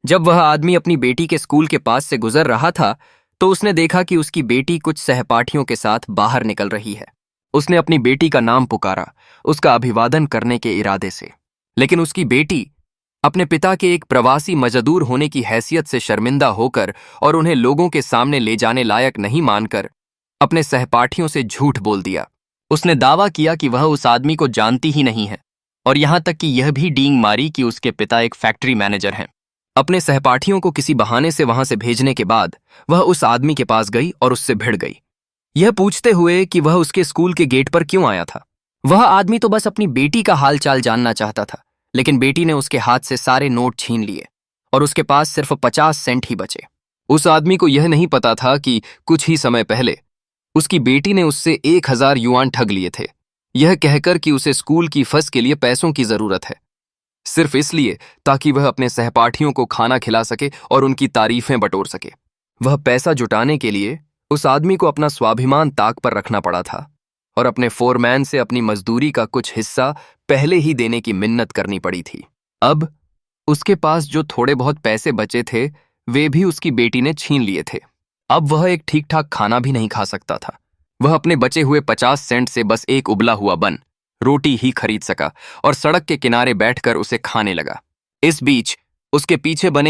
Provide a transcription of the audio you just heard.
जब वह आदमी अपनी बेटी के स्कूल के पास से गुजर रहा था तो उसने देखा कि उसकी बेटी कुछ सहपाठियों के साथ बाहर निकल रही है। उसने अपनी बेटी का नाम पुकारा, उसका अभिवादन करने के इरादे से, लेकिन उसकी बेटी अपने पिता के एक प्रवासी मजदूर होने की हैसियत से शर्मिंदा होकर और उन्हें लोगों के सामने ले जाने लायक नहीं मानकर अपने सहपाठियों से झूठ बोल दिया। उसने दावा किया कि वह उस आदमी को जानती ही नहीं है और यहां तक कि यह भी डींग मारी कि उसके पिता एक फैक्ट्री मैनेजर हैं। अपने सहपाठियों को किसी बहाने से वहां से भेजने के बाद वह उस आदमी के पास गई और उससे भिड़ गई, यह पूछते हुए कि वह उसके स्कूल के गेट पर क्यों आया था। वह आदमी तो बस अपनी बेटी का हालचाल जानना चाहता था, लेकिन बेटी ने उसके हाथ से सारे नोट छीन लिए और उसके पास सिर्फ 50 सेंट ही बचे। उस आदमी को यह नहीं पता था कि कुछ ही समय पहले उसकी बेटी ने उससे 1000 युआन ठग लिए थे, यह कहकर कि उसे स्कूल की फीस के लिए पैसों की जरूरत है, सिर्फ इसलिए ताकि वह अपने सहपाठियों को खाना खिला सके और उनकी तारीफें बटोर सके। वह पैसा जुटाने के लिए उस आदमी को अपना स्वाभिमान ताक पर रखना पड़ा था और अपने फोरमैन से अपनी मजदूरी का कुछ हिस्सा पहले ही देने की मिन्नत करनी पड़ी थी। अब उसके पास जो थोड़े बहुत पैसे बचे थे वे भी उसकी बेटी ने छीन लिए थे। अब वह एक ठीक ठाक खाना भी नहीं खा सकता था। वह अपने बचे हुए 50 सेंट से बस एक उबला हुआ बन रोटी ही खरीद सका और सड़क के किनारे बैठकर उसे खाने लगा। इस बीच उसके पीछे बने